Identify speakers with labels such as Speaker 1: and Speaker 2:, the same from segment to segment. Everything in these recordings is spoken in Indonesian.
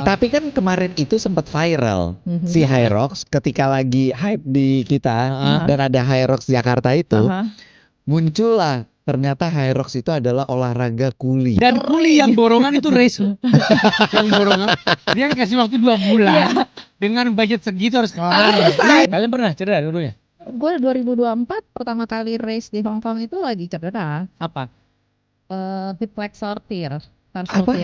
Speaker 1: Tapi kan kemarin itu sempat viral si Hyrox ketika lagi hype di kita dan ada Hyrox Jakarta itu muncullah ternyata Hyrox itu adalah olahraga kuli.
Speaker 2: Dan kuli yang borongan itu race. Yang borongan dia kasih waktu 2 bulan dengan budget segitu harus kelar. Kalian pernah cedera dulunya?
Speaker 3: Gue 2024 pertama kali race di Hong Kong itu lagi cedera.
Speaker 2: Apa?
Speaker 3: Hip flexor tear.
Speaker 1: Apa?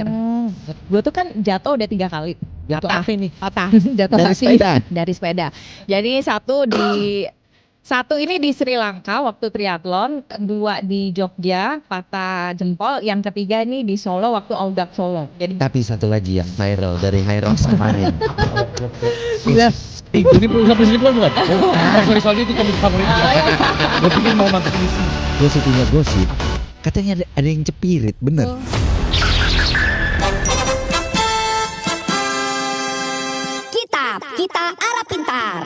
Speaker 3: Gue tuh kan jatuh udah 3 kali.
Speaker 2: Jatuh apa ini?
Speaker 3: Patah. Jatuh
Speaker 1: Dari
Speaker 3: kaki
Speaker 1: sepeda?
Speaker 3: Dari sepeda. Jadi satu ini di Sri Lanka waktu triathlon, 2 di Jogja patah jempol, yang ketiga ini di Solo waktu Audax Solo. Jadi
Speaker 1: Tapi satu lagi yang viral dari Hyrox kemarin.
Speaker 2: Ini usaha presiden bukan? Sorry itu komik favorit. Gue pikir mau nonton ini.
Speaker 1: Gue sih punya gosip. Katanya ada yang cepirit, bener?
Speaker 4: Kita arah pintar.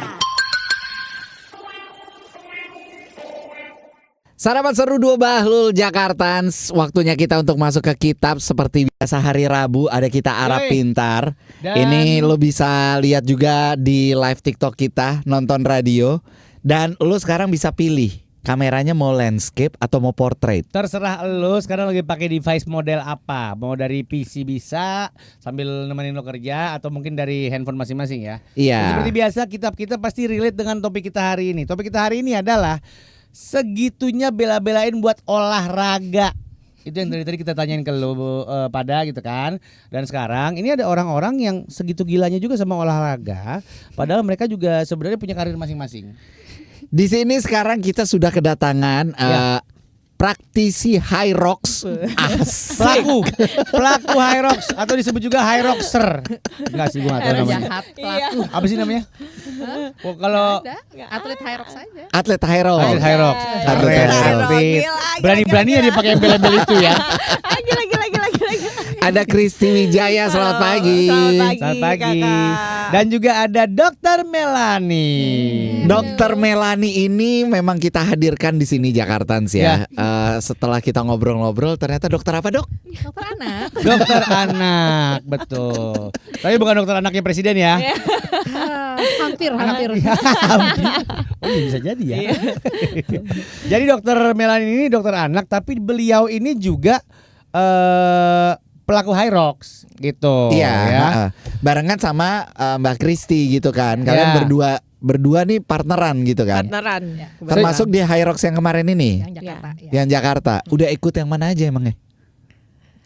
Speaker 1: Sarapan seru 2 Bahlul Jakartans. Waktunya kita untuk masuk ke kitab. Seperti biasa hari Rabu ada kita arah pintar. Ini lo bisa lihat juga di live TikTok kita, nonton radio. Dan lo sekarang bisa pilih kameranya mau landscape atau mau portrait.
Speaker 2: Terserah lo sekarang lagi pakai device model apa. Mau dari PC bisa sambil nemenin lo kerja atau mungkin dari handphone masing-masing ya.
Speaker 1: Iya.
Speaker 2: Seperti biasa kitab kita pasti relate dengan topik kita hari ini. Topik kita hari ini adalah segitunya bela-belain buat olahraga. Itu yang dari tadi kita tanyain ke lo pada gitu kan. Dan sekarang ini ada orang-orang yang segitu gilanya juga sama olahraga. Padahal mereka juga sebenarnya punya karir masing-masing.
Speaker 1: Di sini sekarang kita sudah kedatangan praktisi Hyrox.
Speaker 2: Pelaku Hyrox atau disebut juga Hyroxer. Enggak sih, gua enggak tahu namanya.
Speaker 3: jahat pelaku.
Speaker 2: Apa sih namanya? Oh, kalau
Speaker 3: Ada, atlet Hyrox aja.
Speaker 1: Atlet Hyrox.
Speaker 2: Hyrox.
Speaker 1: Atlet Hyrox.
Speaker 2: Berani-berani ya dia pakai embel-embel itu ya.
Speaker 4: Gila.
Speaker 1: Ada Kristi Wijaya, selamat pagi.
Speaker 2: Selamat pagi. Dan juga ada Dokter Melani.
Speaker 1: Dokter Melani ini memang kita hadirkan di sini Jakartans ya. Setelah kita ngobrol-ngobrol, ternyata dokter apa, Dok?
Speaker 3: Dokter anak.
Speaker 2: Dokter anak, betul. Tapi bukan dokter anaknya presiden ya.
Speaker 3: Hampir.
Speaker 2: Oh, iya, bisa jadi ya. Jadi Dokter Melani ini dokter anak, tapi beliau ini juga pelaku Hyrox gitu.
Speaker 1: Iya,
Speaker 2: ya.
Speaker 1: barengan sama Mbak Kristi gitu kan. Kalian berdua nih partneran gitu kan.
Speaker 4: Partneran.
Speaker 1: Termasuk di Hyrox yang kemarin ini.
Speaker 3: Yang Jakarta. Ya.
Speaker 1: Yang Jakarta. Udah ikut yang mana aja emangnya?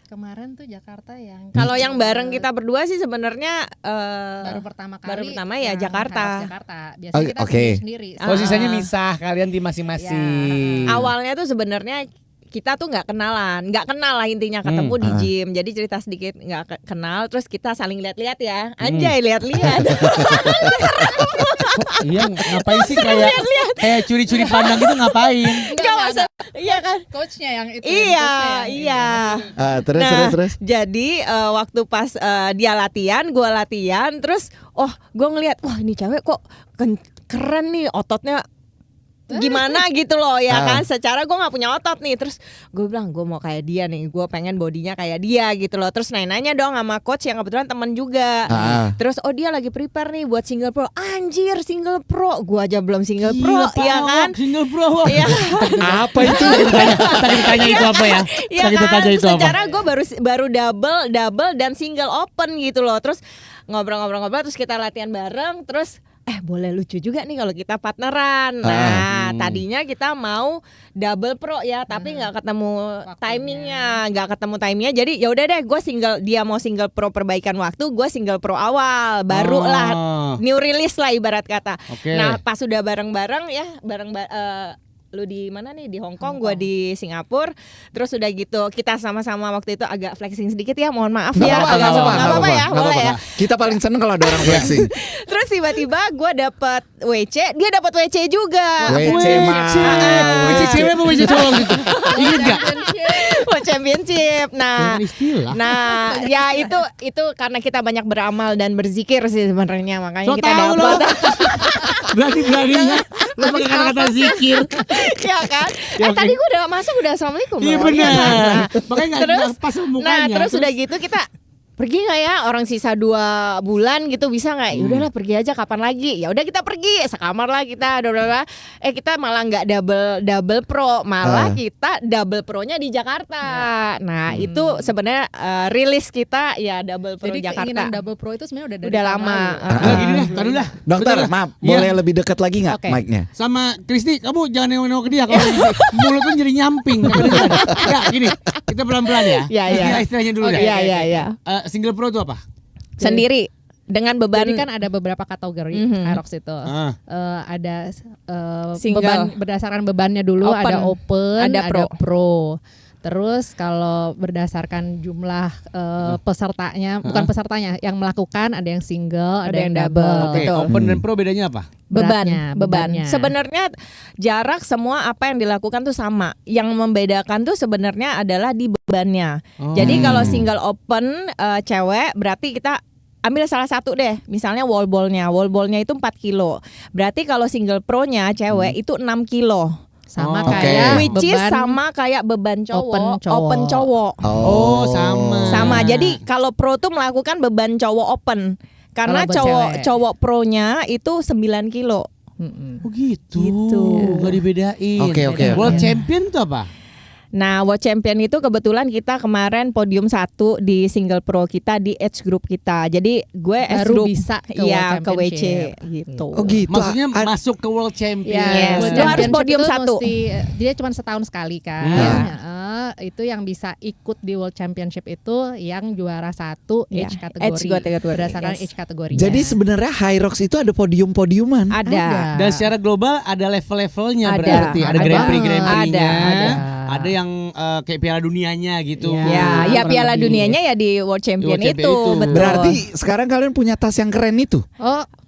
Speaker 3: Kemarin tuh Jakarta yang
Speaker 4: Kalau yang bareng kita berdua sih sebenarnya
Speaker 3: baru pertama kali.
Speaker 4: baru pertama ya
Speaker 3: yang
Speaker 4: Jakarta.
Speaker 3: Hyrox Jakarta. Biasanya kita
Speaker 1: Oke.
Speaker 3: sendiri.
Speaker 2: Posisinya misah kalian di masing-masing.
Speaker 4: Awalnya tuh sebenarnya kita tuh nggak kenal lah intinya, ketemu di gym. Jadi cerita sedikit nggak kenal, terus kita saling lihat-lihat ya. Anjay, lihat-lihat.
Speaker 2: Iya, ngapain sih kayak curi-curi pandang gitu ngapain?
Speaker 4: Enggak masa. Iya kan?
Speaker 3: Coachnya yang itu.
Speaker 4: Iya.
Speaker 1: Terus.
Speaker 4: Jadi waktu pas dia latihan, gue latihan, terus gue ngeliat, wah ini cewek kok keren nih, ototnya gimana gitu loh ya kan. Secara gue nggak punya otot nih, terus gue bilang gue mau kayak dia nih, gue pengen bodinya kayak dia gitu loh. Terus nanya dong sama coach yang kebetulan teman juga. Terus dia lagi prepare nih buat single pro. Anjir, single pro, gue aja belum single pro. Iya kan,
Speaker 2: single pro.
Speaker 4: Iya.
Speaker 1: Apa itu?
Speaker 2: Kita tanya itu apa ya?
Speaker 4: Iya
Speaker 2: Kita
Speaker 4: kan,
Speaker 2: tanya itu apa?
Speaker 4: secara gue baru double dan single open gitu loh. Terus ngobrol-ngobrol terus kita latihan bareng. Terus boleh lucu juga nih kalau kita partneran. Nah, tadinya kita mau double pro ya, tapi nggak ketemu timingnya, Jadi ya udah deh, gue single, dia mau single pro perbaikan waktu, gue single pro awal, baru lah new release lah ibarat kata. Nah, pas sudah bareng-bareng ya, lu di mana nih, di Hong Kong, gue di Singapura. Terus udah gitu kita sama-sama waktu itu agak flexing sedikit ya, mohon maaf ya. Nggak apa-apa ya, boleh ya.
Speaker 1: Kita paling seneng kalau ada orang flexing.
Speaker 4: Terus tiba-tiba gue dapet WC, dia dapet WC juga.
Speaker 1: WC
Speaker 2: cewek apa WC cowok gitu? Ingat gak?
Speaker 4: World Championship. Nah ya itu karena kita banyak beramal dan berzikir sih sebenarnya, makanya kita dapat.
Speaker 2: Berani-beraninya lu pakai kata-kata zikir.
Speaker 4: Ya kan? Tadi gue udah masuk udah assalamualaikum.
Speaker 2: Iya benar. Makanya nggak pas mukanya.
Speaker 4: Nah terus udah gitu kita pergi nggak ya, orang sisa 2 bulan gitu bisa nggak? Udahlah pergi aja, kapan lagi? Ya udah kita pergi, sekamar lah kita. Kita malah nggak double pro, malah kita double pro-nya di Jakarta. Nah itu sebenarnya rilis kita ya double pro
Speaker 5: Jadi
Speaker 4: Jakarta.
Speaker 5: keinginan double pro itu sebenarnya udah dari
Speaker 4: Udah
Speaker 5: tahun
Speaker 4: lama.
Speaker 5: lalu.
Speaker 2: Nah, gini dah, taruh dah.
Speaker 1: Dokter,
Speaker 2: Betul.
Speaker 1: maaf,
Speaker 2: Iya.
Speaker 1: boleh lebih dekat lagi nggak
Speaker 5: Oke.
Speaker 1: mic-nya?
Speaker 2: Sama Kristi, kamu jangan nengok ke dia kalau mulut pun jadi nyamping. Ya, gini, kita pelan-pelan ya.
Speaker 4: Iya, iya.
Speaker 2: Istilahnya dulu dah.
Speaker 4: Iya.
Speaker 2: Single pro itu apa?
Speaker 4: Sendiri dengan beban.
Speaker 5: Jadi kan ada beberapa kategori Hyrox itu. Ada
Speaker 4: Single.
Speaker 5: beban berdasarkan bebannya dulu,
Speaker 4: Open.
Speaker 5: ada open,
Speaker 4: Ada
Speaker 5: ada pro. Terus kalau berdasarkan jumlah pesertanya, bukan pesertanya, yang melakukan ada yang single, ada yang double.
Speaker 2: Oke,
Speaker 4: Betul.
Speaker 2: open dan pro bedanya apa?
Speaker 5: Beratnya,
Speaker 4: beban.
Speaker 5: bebannya.
Speaker 4: Sebenarnya jarak semua apa yang dilakukan tuh sama. Yang membedakan tuh sebenarnya adalah di bebannya. Jadi kalau single open cewek berarti kita ambil salah satu deh. Misalnya wall ball-nya. Wall ball-nya itu 4 kilo. Berarti kalau single pro-nya cewek itu 6 kilo.
Speaker 5: Sama
Speaker 1: Oke.
Speaker 5: kayak
Speaker 4: Which is
Speaker 5: beban
Speaker 4: sama kayak beban cowok,
Speaker 5: Open cowok.
Speaker 4: open cowok.
Speaker 2: Oh, sama.
Speaker 4: Sama. Jadi kalau pro tuh melakukan beban cowok open. Karena
Speaker 5: Kalau buat cewek.
Speaker 4: cowok pro-nya itu 9 kilo.
Speaker 5: Mm-mm.
Speaker 2: Oh gitu.
Speaker 4: Gitu.
Speaker 2: Gak dibedain.
Speaker 1: Oke.
Speaker 2: World champion itu apa?
Speaker 4: Nah, World Champion itu kebetulan kita kemarin podium 1 di single pro kita di age group kita. Jadi gue age
Speaker 5: Baru
Speaker 4: group
Speaker 5: bisa ke
Speaker 4: iya,
Speaker 5: World
Speaker 4: ke WC
Speaker 5: Championship.
Speaker 4: gitu.
Speaker 1: Oh gitu.
Speaker 2: Maksudnya
Speaker 1: A-
Speaker 2: masuk ke world champion.
Speaker 5: Ya,
Speaker 4: Yes.
Speaker 5: World
Speaker 4: Lu harus
Speaker 5: Championship
Speaker 4: podium
Speaker 5: itu
Speaker 4: 1.
Speaker 5: dia cuma setahun sekali kan.
Speaker 1: Iya.
Speaker 5: Itu yang bisa ikut di World Championship itu yang juara 1
Speaker 4: Iya,
Speaker 5: age
Speaker 4: age kategori,
Speaker 5: berdasarkan
Speaker 4: yes.
Speaker 5: age kategorinya.
Speaker 1: Jadi sebenarnya Hyrox itu ada podium-podiuman.
Speaker 4: Ada.
Speaker 2: Dan secara global ada level-levelnya
Speaker 4: Ada.
Speaker 2: berarti. Ada
Speaker 4: Ada
Speaker 2: Grand Prix
Speaker 4: banget.
Speaker 2: Prix-nya.
Speaker 4: Ada.
Speaker 2: Ada yang kayak Piala Dunianya gitu.
Speaker 4: Ya, ya
Speaker 2: Kurang
Speaker 4: Piala
Speaker 2: lebih.
Speaker 4: Dunianya ya di World Champion,
Speaker 2: World Champion
Speaker 4: itu,
Speaker 2: itu.
Speaker 4: betul.
Speaker 1: Berarti sekarang kalian punya tas yang keren itu?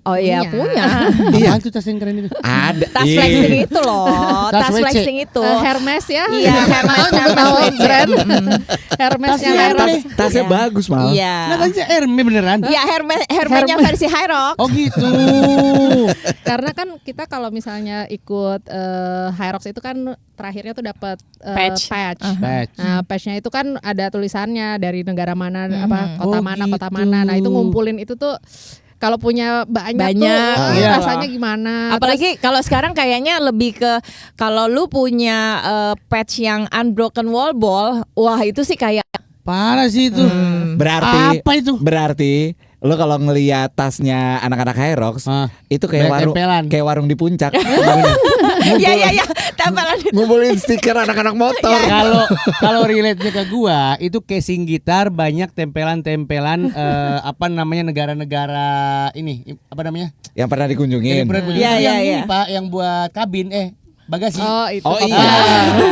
Speaker 4: Oh iya punya.
Speaker 2: Apaan tuh tas yang keren itu?
Speaker 1: Ada.
Speaker 4: Tas flexing itu loh,
Speaker 2: Tas
Speaker 4: tas
Speaker 2: WC.
Speaker 4: flexing itu.
Speaker 5: Hermes ya.
Speaker 4: Iya, Hermes.
Speaker 5: Hermes brand. Hermesnya
Speaker 2: Tasnya
Speaker 5: Hyrox.
Speaker 1: Tasnya
Speaker 4: Iya.
Speaker 1: bagus malah.
Speaker 4: Iya.
Speaker 2: Nah, tadi Hermes beneran?
Speaker 4: Iya, Hermesnya versi Hyrox.
Speaker 2: Oh gitu.
Speaker 5: Karena kan kita kalau misalnya ikut Hyrox itu kan terakhirnya tuh dapat
Speaker 4: Patch.
Speaker 5: patch.
Speaker 2: Patch.
Speaker 5: Nah, patchnya itu kan ada tulisannya dari negara mana, apa
Speaker 2: Oh,
Speaker 5: kota mana, kota
Speaker 2: gitu.
Speaker 5: mana. Nah, itu ngumpulin itu tuh kalau punya banyak tuh
Speaker 4: Banyak,
Speaker 2: iya.
Speaker 5: rasanya gimana.
Speaker 4: Apalagi kalau sekarang kayaknya lebih ke kalau lu punya patch yang unbroken wall ball, wah itu sih kayak
Speaker 2: Parah sih itu.
Speaker 1: Berarti
Speaker 2: Apa itu?
Speaker 1: Berarti lo kalau ngelihat tasnya anak-anak Hyrox itu kayak
Speaker 2: Banyak tempelan.
Speaker 1: kayak warung di puncak.
Speaker 4: ya tempelan.
Speaker 1: Ngumpulin stiker anak-anak motor.
Speaker 2: Kalau relate-nya ke gua itu casing gitar banyak tempelan-tempelan apa namanya negara-negara ini apa namanya?
Speaker 1: Yang pernah dikunjungin.
Speaker 2: Yang pernah kunjungi
Speaker 4: Iya,
Speaker 2: itu
Speaker 4: iya,
Speaker 2: yang
Speaker 4: iya.
Speaker 2: ini Pak yang buat kabin bagasi.
Speaker 5: Oh, itu.
Speaker 1: Oh
Speaker 5: koper.
Speaker 1: iya.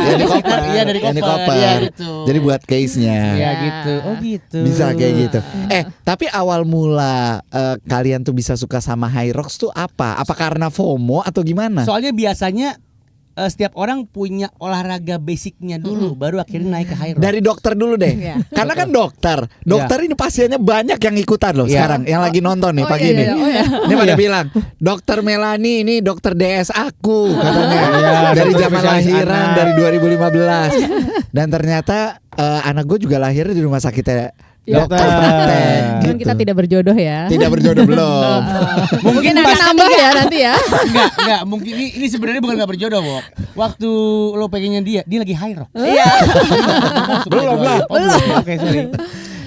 Speaker 1: Yang di koper.
Speaker 2: Iya, dari
Speaker 1: Yang di
Speaker 2: koper.
Speaker 1: koper.
Speaker 2: Iya, gitu.
Speaker 1: Jadi buat case-nya.
Speaker 2: Iya gitu. Oh gitu.
Speaker 1: Bisa kayak gitu. Tapi awal mula kalian tuh bisa suka sama Hyrox tuh apa? Apa karena FOMO atau gimana?
Speaker 2: Soalnya biasanya setiap orang punya olahraga basicnya dulu, baru akhirnya naik ke Hyrox.
Speaker 1: Dari dokter dulu deh.
Speaker 4: Iya.
Speaker 1: Karena kan dokter ini pasiennya banyak yang ikutan loh
Speaker 2: Iya.
Speaker 1: sekarang. Yang lagi nonton nih
Speaker 5: Oh,
Speaker 1: pagi
Speaker 5: iya,
Speaker 1: ini.
Speaker 5: iya, oh, iya.
Speaker 1: Ini pada bilang, Dokter Melani ini dokter DS aku katanya.
Speaker 2: Iya,
Speaker 1: Dari
Speaker 2: dokter
Speaker 1: zaman
Speaker 2: spesialis
Speaker 1: lahiran
Speaker 2: anak.
Speaker 1: dari 2015. Dan ternyata anak gue juga lahir di rumah sakitnya
Speaker 5: Ya.
Speaker 1: dokter praktek.
Speaker 5: Cuman
Speaker 1: gitu.
Speaker 5: kita tidak berjodoh ya.
Speaker 1: Tidak berjodoh belum.
Speaker 2: Mungkin
Speaker 5: Mungkin nambah ya nanti ya.
Speaker 2: enggak, mungkin ini sebenarnya bukan enggak berjodoh, Wok. Waktu lo pengennya dia lagi Hyrox.
Speaker 4: Iya.
Speaker 1: Belum lah.
Speaker 2: Oke, sorry.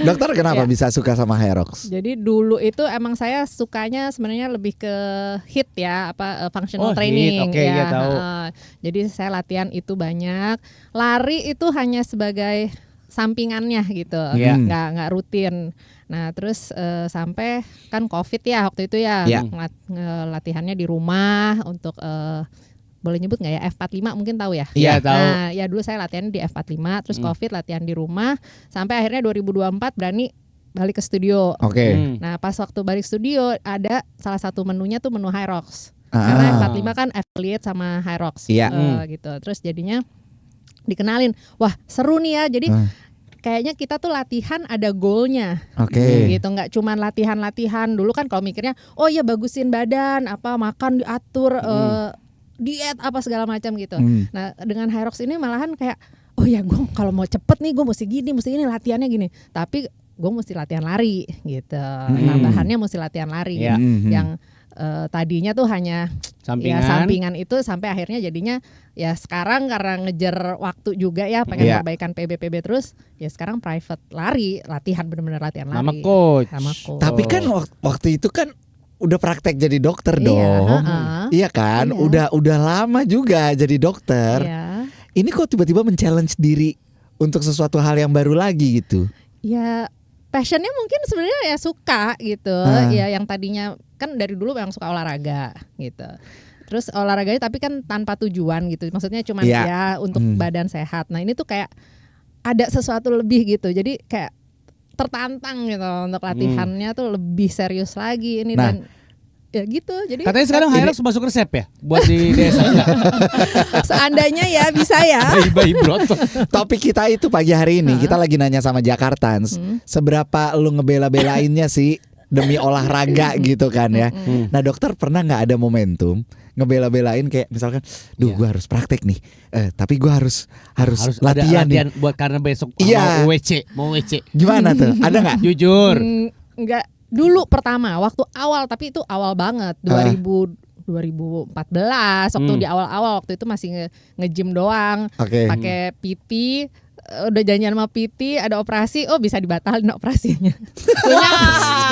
Speaker 1: Dokter kenapa
Speaker 5: Ya.
Speaker 1: bisa suka sama Hyrox?
Speaker 5: Jadi dulu itu emang saya sukanya sebenarnya lebih ke HIIT ya, functional
Speaker 2: Oh,
Speaker 5: training.
Speaker 2: HIIT, oke,
Speaker 5: ya.
Speaker 2: iya tahu.
Speaker 5: Jadi saya latihan itu banyak. Lari itu hanya sebagai sampingannya gitu,
Speaker 2: Iya.
Speaker 5: nggak rutin. Nah terus sampai kan COVID ya waktu itu ya,
Speaker 1: Iya.
Speaker 5: latihannya di rumah untuk boleh nyebut nggak ya F45 mungkin tahu ya?
Speaker 2: Iya, tahu.
Speaker 5: Nah ya dulu saya latihan di F45, terus COVID latihan di rumah, sampai akhirnya 2024 berani balik ke studio.
Speaker 1: Oke.
Speaker 5: Nah pas waktu balik studio ada salah satu menunya tuh menu Hyrox.
Speaker 1: Ah.
Speaker 5: Karena F45 kan affiliate sama Hyrox.
Speaker 1: Iya.
Speaker 5: Gitu. Terus jadinya dikenalin, wah seru nih ya. Jadi kayaknya kita tuh latihan ada goalnya.
Speaker 1: Oke.
Speaker 5: Gitu, nggak cuman latihan dulu kan kalau mikirnya oh iya bagusin badan, apa makan diatur, diet apa segala macam gitu. Nah dengan Hyrox ini malahan kayak oh ya gue kalau mau cepet nih gue mesti gini, mesti ini latihannya gini. Tapi gue mesti latihan lari gitu. Tambahannya mesti latihan lari
Speaker 2: Iya.
Speaker 5: yang tadinya tuh hanya
Speaker 2: Sampingan.
Speaker 5: ya sampingan itu sampai akhirnya jadinya ya sekarang karena ngejar waktu juga ya pengen
Speaker 1: Iya.
Speaker 5: perbaikan PB terus ya sekarang private lari, latihan bener-bener latihan lari
Speaker 2: Sama coach.
Speaker 5: sama coach.
Speaker 1: Tapi kan waktu itu kan udah praktek jadi dokter
Speaker 5: Iya,
Speaker 1: dong.
Speaker 5: heeh.
Speaker 1: Iya kan?
Speaker 5: Iya.
Speaker 1: Udah lama juga jadi dokter.
Speaker 5: Iya.
Speaker 1: Ini kok tiba-tiba men-challenge diri untuk sesuatu hal yang baru lagi gitu.
Speaker 5: Ya passionnya mungkin sebenarnya ya suka gitu ya, yang tadinya kan dari dulu memang suka olahraga gitu, terus olahraganya tapi kan tanpa tujuan gitu, maksudnya cuman
Speaker 1: Iya.
Speaker 5: ya untuk badan sehat. Nah ini tuh kayak ada sesuatu lebih gitu, jadi kayak tertantang gitu untuk latihannya tuh lebih serius lagi ini.
Speaker 1: Nah.
Speaker 5: Dan ya gitu, jadi
Speaker 2: Katanya sekarang Hyrox masuk resep ya buat di desa enggak?
Speaker 5: seandainya ya bisa ya.
Speaker 2: Bayi-bayi broto.
Speaker 1: Topik kita itu pagi hari ini kita lagi nanya sama Jakartans, seberapa lu ngebela-belainnya sih demi olahraga gitu kan ya. Nah dokter pernah nggak ada momentum ngebela-belain kayak misalkan, gua harus praktek nih, tapi gua harus
Speaker 2: Harus
Speaker 1: latihan
Speaker 2: ada
Speaker 1: nih.
Speaker 2: buat karena besok
Speaker 1: Iya.
Speaker 2: mau WC.
Speaker 1: Gimana tuh? Ada nggak?
Speaker 2: Jujur.
Speaker 5: Enggak dulu pertama waktu awal, tapi itu awal banget 2014 waktu di awal-awal, waktu itu masih nge-gym doang,
Speaker 1: Oke.
Speaker 5: pakai PT, udah janjian sama PT ada operasi, bisa dibatalin operasinya.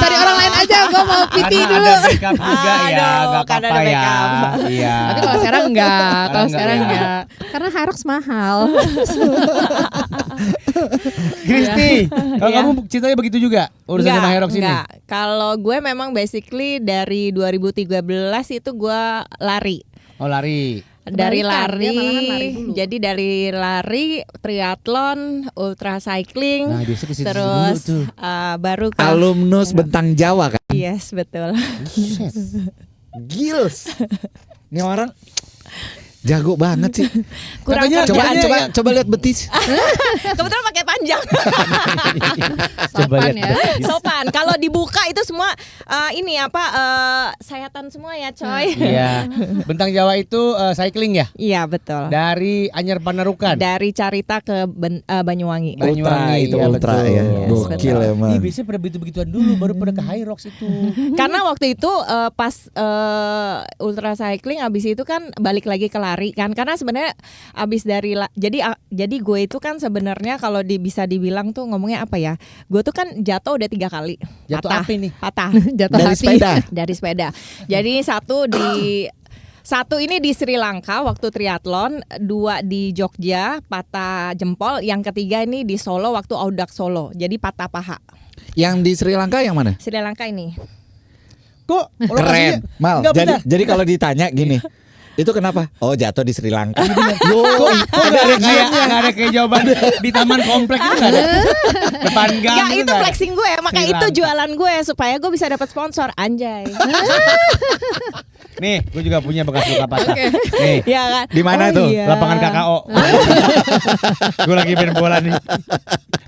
Speaker 5: Cari orang lain aja, gue mau PT
Speaker 2: Karena
Speaker 5: dulu.
Speaker 2: ada backup juga ya,
Speaker 4: Aduh,
Speaker 2: nggak
Speaker 4: karena
Speaker 2: apa-apa
Speaker 4: ada
Speaker 2: ya.
Speaker 4: backup.
Speaker 2: Iya.
Speaker 5: Tapi kalau sekarang enggak, kalau
Speaker 2: Sekarang
Speaker 5: sekarang
Speaker 2: enggak ya.
Speaker 5: enggak, karena Hyrox mahal.
Speaker 2: Kristi, kalau kamu ceritanya begitu juga urusan sama Hyrox ini.
Speaker 4: Enggak. Kalau gue memang basically dari 2013 itu gue lari.
Speaker 2: Oh lari.
Speaker 4: Dari
Speaker 5: Kebalikan, dia malahan lari
Speaker 4: lari,
Speaker 5: dulu.
Speaker 4: jadi dari lari, triathlon, ultra cycling,
Speaker 2: Nah, biasa ke situ
Speaker 4: terus
Speaker 2: dulu tuh.
Speaker 4: baru ke
Speaker 1: Alumnus Bentang Jawa kan?
Speaker 4: yes betul.
Speaker 1: Gils. Ini orang jago banget sih.
Speaker 4: Kurang
Speaker 2: Katanya-
Speaker 4: kerja.
Speaker 1: Coba
Speaker 2: Katanya-
Speaker 1: coba lihat betis.
Speaker 4: Kebetulan pakai panjang.
Speaker 5: Sopan ya.
Speaker 4: Sopan. Kalau dibuka itu semua ini apa sayatan semua ya, coy.
Speaker 2: Iya. Bentang Jawa itu cycling ya?
Speaker 4: Iya, betul.
Speaker 2: Dari Anyar Panarukan.
Speaker 4: Dari Carita ke Banyuwangi.
Speaker 1: Ultra itu
Speaker 2: iya,
Speaker 1: ultra
Speaker 2: betul.
Speaker 1: ya.
Speaker 4: Yes,
Speaker 1: Gokil
Speaker 4: betul.
Speaker 1: emang.
Speaker 2: Iya, biasanya pada begitu-begituan dulu baru pada ke Hyrox itu.
Speaker 4: Karena waktu itu pas ultra cycling abis itu kan balik lagi ke lari kan, karena sebenarnya abis dari jadi gue itu kan sebenarnya kalau bisa dibilang tuh ngomongnya apa ya, gue tuh kan jatuh udah 3 kali.
Speaker 2: Jatuh
Speaker 4: Patah.
Speaker 2: apa ini?
Speaker 4: Patah.
Speaker 5: Jatuh
Speaker 1: Dari
Speaker 5: hati.
Speaker 1: sepeda.
Speaker 4: Dari sepeda. Jadi satu ini di Sri Lanka waktu triathlon, 2 di Jogja patah jempol, yang ketiga ini di Solo waktu Audax Solo. Jadi patah paha.
Speaker 1: Yang di Sri Lanka yang mana?
Speaker 4: Sri Lanka ini.
Speaker 2: Kok
Speaker 1: Keren. Mal.
Speaker 2: Enggak,
Speaker 1: Jadi
Speaker 2: bentar.
Speaker 1: jadi kalau ditanya gini, itu kenapa? Oh, jatuh di Sri Lanka.
Speaker 2: Kok nggak ada kayak jawaban di taman komplek itu nggak ada. Depan gang.
Speaker 4: Ya itu
Speaker 2: nggak ada.
Speaker 4: flexing gue, maka
Speaker 2: Sri
Speaker 4: itu
Speaker 2: Lanka.
Speaker 4: jualan gue supaya gue bisa dapat sponsor, anjay.
Speaker 2: Nih, gue juga punya bekas luka patah. Nih,
Speaker 4: Ya kan?
Speaker 1: Di mana tuh?
Speaker 4: iya.
Speaker 2: lapangan KKO. Gue lagi main bola nih.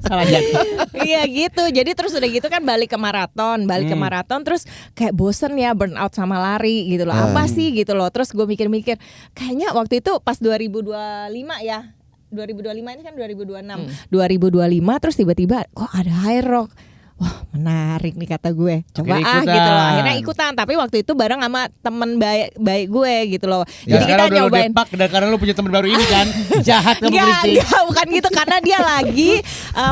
Speaker 2: Salah jatuh.
Speaker 4: Iya gitu. Jadi terus udah gitu kan balik ke maraton, terus kayak bosen ya, burn out sama lari gitu loh. Apa sih gitu loh. Terus gue mikir-mikir, kayaknya waktu itu pas 2025 ya. 2025 ini kan 2026. 2025 terus tiba-tiba kok ada Hyrox. Wah, menarik nih kata gue. Coba
Speaker 2: Akhirnya ikutan.
Speaker 4: gitu loh. Akhirnya ikutan, tapi waktu itu bareng sama temen baik gue gitu loh.
Speaker 2: Ya,
Speaker 4: Jadi kita
Speaker 2: sekarang udah lo
Speaker 4: nyobain.
Speaker 2: depak dan karena lo punya teman baru ini kan. Jahat kamu Kristi.
Speaker 4: Enggak, bukan gitu, karena dia lagi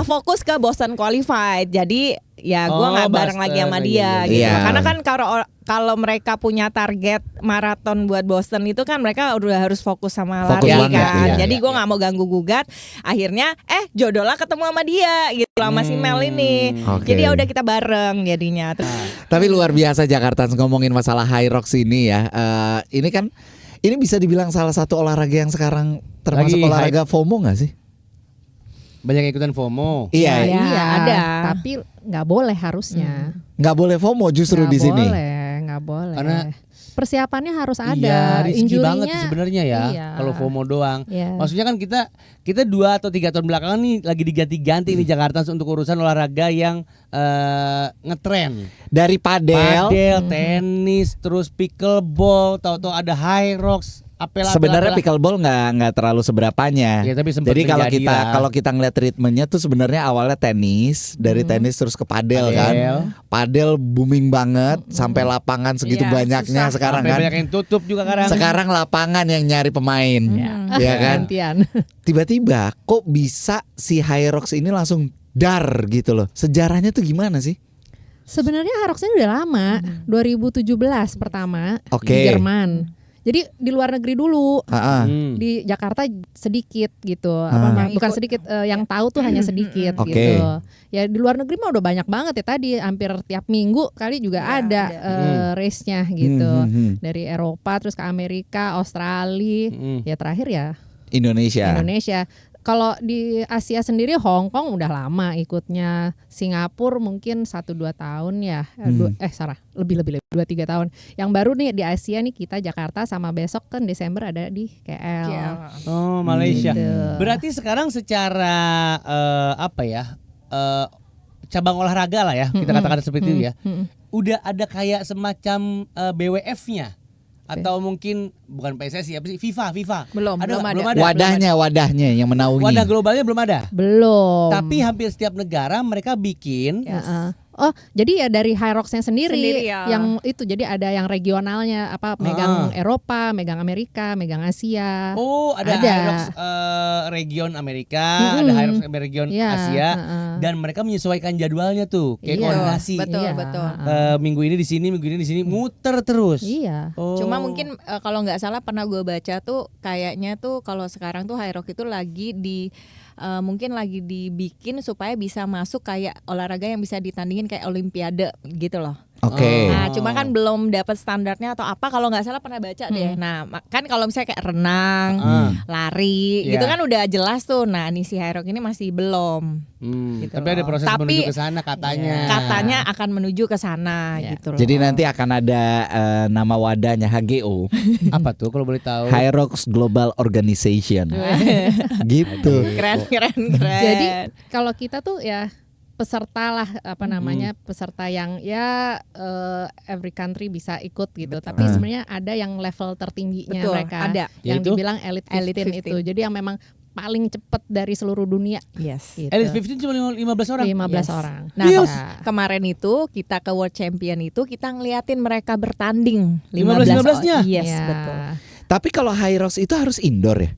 Speaker 4: fokus ke Boston Qualified. Jadi ya gue
Speaker 2: Oh,
Speaker 4: nggak bareng lagi sama
Speaker 2: Boston,
Speaker 4: dia
Speaker 2: iya,
Speaker 4: gitu.
Speaker 1: iya.
Speaker 4: Karena kan kalau mereka punya target maraton buat Boston itu kan mereka udah harus fokus sama
Speaker 1: Fokus
Speaker 4: lari
Speaker 1: banget,
Speaker 4: kan.
Speaker 1: iya,
Speaker 4: Jadi
Speaker 2: iya,
Speaker 4: gue nggak mau ganggu gugat. Akhirnya jodoh lah ketemu sama dia gitu, sama si Mel ini.
Speaker 1: Oke.
Speaker 4: Jadi ya udah kita bareng jadinya. Terus,
Speaker 1: Tapi luar biasa Jakarta ngomongin masalah Hyrox ini ya. Ini kan ini bisa dibilang salah satu olahraga yang sekarang termasuk
Speaker 2: Lagi
Speaker 1: olahraga FOMO nggak sih?
Speaker 2: Banyak yang ikutan FOMO.
Speaker 1: Iya,
Speaker 4: Iya, ada.
Speaker 5: Tapi nggak boleh harusnya.
Speaker 1: nggak boleh FOMO justru
Speaker 5: Nggak
Speaker 1: di sini.
Speaker 5: Nggak boleh.
Speaker 2: Karena
Speaker 5: persiapannya harus ada.
Speaker 2: Iya, risky
Speaker 5: Injurinya,
Speaker 2: banget sih sebenarnya ya.
Speaker 5: iya.
Speaker 2: Kalau FOMO doang.
Speaker 5: Iya.
Speaker 2: Maksudnya kan kita 2 atau 3 tahun belakangan nih lagi diganti-ganti nih Jakarta untuk urusan olahraga yang ngetren.
Speaker 1: Dari padel,
Speaker 2: Padel, tenis, terus pickleball, tahu-tahu ada Hyrox.
Speaker 1: Sebenarnya pickleball nggak terlalu seberapanya.
Speaker 2: Ya, tapi sempat
Speaker 1: jadi
Speaker 2: menjadi lah.
Speaker 1: kalau kita ngeliat ritmenya tuh sebenarnya awalnya tenis, dari tenis terus ke padel kan. Padel booming banget sampai lapangan segitu
Speaker 4: Iya,
Speaker 1: banyaknya
Speaker 4: susah.
Speaker 1: sekarang
Speaker 2: Sampai
Speaker 1: kan.
Speaker 2: banyak yang tutup juga sekarang.
Speaker 1: Sekarang lapangan yang nyari pemain. Ya kan.
Speaker 5: Gantian.
Speaker 1: Tiba-tiba kok bisa si Hyrox ini langsung dar gitu loh. Sejarahnya tuh gimana sih?
Speaker 5: Sebenarnya Hyrox ini udah lama, 2017 pertama
Speaker 1: Oke.
Speaker 5: di Jerman. Jadi di luar negeri dulu. Di Jakarta sedikit gitu. Bukan sedikit, yang tahu tuh hanya sedikit
Speaker 1: Oke.
Speaker 5: gitu. Ya di luar negeri mah udah banyak banget ya tadi, hampir tiap minggu kali juga ada race-nya gitu. Dari Eropa terus ke Amerika, Australia, ya terakhir ya Indonesia. Kalau di Asia sendiri Hong Kong udah lama ikutnya, Singapura mungkin 1-2 tahun ya, lebih 2-3 tahun. Yang baru nih di Asia nih kita Jakarta sama besok kan Desember ada di KL.
Speaker 2: Oh, Malaysia.
Speaker 5: Gitu.
Speaker 2: Berarti sekarang secara cabang olahraga lah ya, kita katakan seperti itu ya. Udah ada kayak semacam BWF-nya. Atau mungkin bukan PSSI apa sih, FIFA.
Speaker 4: Belum ada.
Speaker 1: Wadahnya yang menaungi.
Speaker 2: Wadah globalnya belum ada.
Speaker 5: Belum.
Speaker 2: Tapi hampir setiap negara mereka bikin.
Speaker 5: Oh, jadi ya dari Hyrox-nya sendiri
Speaker 4: ya.
Speaker 5: yang itu, jadi ada yang regionalnya megang Eropa, megang Amerika, megang Asia.
Speaker 2: Oh, ada Hyrox region Amerika, ada Hyrox region Asia, dan mereka menyesuaikan jadwalnya tuh, kayak koordinasi.
Speaker 4: Betul.
Speaker 2: Minggu ini di sini, muter terus.
Speaker 5: Iya.
Speaker 2: Oh.
Speaker 4: Cuma mungkin kalau nggak salah pernah gue baca tuh kayaknya tuh kalau sekarang tuh Hyrox itu lagi mungkin lagi dibikin supaya bisa masuk kayak olahraga yang bisa ditandingin kayak olimpiade gitu loh.
Speaker 1: Oke.
Speaker 4: Nah, cuma kan belum dapat standarnya atau apa, kalau nggak salah pernah baca deh. Nah, kan kalau misalnya kayak renang, lari, gitu kan udah jelas tuh. Nah, nih si Hyrox ini masih belum. Gitu
Speaker 2: Tapi ada
Speaker 4: loh.
Speaker 2: proses menuju ke sana katanya.
Speaker 4: Katanya akan menuju ke sana gitu loh.
Speaker 1: Jadi nanti akan ada nama wadahnya HGO.
Speaker 2: Apa tuh kalau boleh tahu?
Speaker 1: Hyrox Global Organization. Gitu.
Speaker 4: Keren.
Speaker 5: Jadi kalau kita tuh ya peserta lah peserta yang ya every country bisa ikut gitu. Tapi sebenarnya ada yang level tertingginya.
Speaker 4: Betul,
Speaker 5: mereka
Speaker 4: ada.
Speaker 5: yang
Speaker 2: Yaitu?
Speaker 5: dibilang Elite 15 itu. Jadi yang memang paling cepat dari seluruh dunia.
Speaker 4: Yes.
Speaker 5: Gitu.
Speaker 2: Elite 15 cuma 15 orang.
Speaker 5: 15 orang.
Speaker 4: Nah,
Speaker 2: Yes.
Speaker 4: kemarin itu kita ke World Champion itu kita ngeliatin mereka bertanding
Speaker 2: 15-15-nya?
Speaker 4: Yes,
Speaker 5: Ya.
Speaker 4: betul.
Speaker 1: Tapi kalau Hyrox itu harus indoor ya?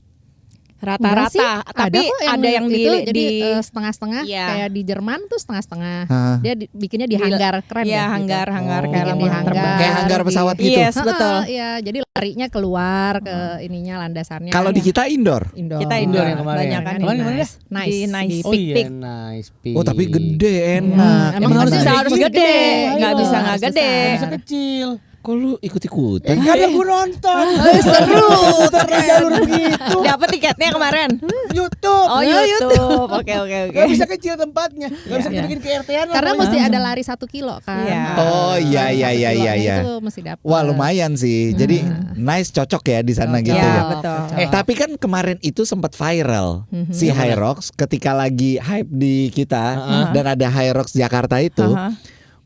Speaker 5: Enggak sih,
Speaker 4: Rata-rata, tapi ada yang
Speaker 5: itu,
Speaker 4: di
Speaker 5: jadi setengah-setengah.
Speaker 4: Iya.
Speaker 5: Kayak di Jerman tuh setengah-setengah.
Speaker 1: Hah.
Speaker 5: Dia bikinnya di hanggar, keren
Speaker 4: ya
Speaker 5: ya,
Speaker 4: hanggar
Speaker 2: Oh.
Speaker 4: kayak
Speaker 5: di
Speaker 4: lapangan
Speaker 5: hanggar.
Speaker 4: terbang.
Speaker 1: Kayak hanggar pesawat gitu.
Speaker 4: Yes, betul.
Speaker 5: Iya, jadi larinya keluar ke ininya landasannya.
Speaker 1: Kalau di kita indoor.
Speaker 5: indoor.
Speaker 4: Kita
Speaker 2: Indoor yang kemarin.
Speaker 4: Banyak kan
Speaker 2: Kemarin di mana?
Speaker 5: Nice.
Speaker 4: Di Nice.
Speaker 5: Di
Speaker 2: Oh
Speaker 5: Peak
Speaker 2: iya,
Speaker 5: Peak.
Speaker 2: nice. Peak.
Speaker 1: Oh tapi gede, enak.
Speaker 5: Emang
Speaker 1: Emang
Speaker 5: harus
Speaker 4: gede. Nggak bisa nggak
Speaker 5: Harus
Speaker 4: gede.
Speaker 5: besar.
Speaker 2: Bisa kecil.
Speaker 1: Kok lu ikut-ikutan?
Speaker 2: Gak ada gue nonton.
Speaker 5: Seru.
Speaker 2: Pakai jalur begitu.
Speaker 4: Dapat tiketnya kemarin.
Speaker 2: YouTube.
Speaker 4: Oh, YouTube. Oke.
Speaker 2: Gak bisa kecil tempatnya. Gak bisa
Speaker 5: Iya.
Speaker 2: bikin ke RT-an.
Speaker 5: Karena mesti ada lari 1 kilo kan.
Speaker 4: Iya.
Speaker 1: Oh iya.
Speaker 5: Itu mesti dapat.
Speaker 1: Wah lumayan sih. Jadi nice cocok ya di sana gitu
Speaker 4: Iya,
Speaker 1: ya.
Speaker 4: betul.
Speaker 1: Tapi kan kemarin itu sempat viral si Hyrox ketika lagi hype di kita dan ada Hyrox Jakarta itu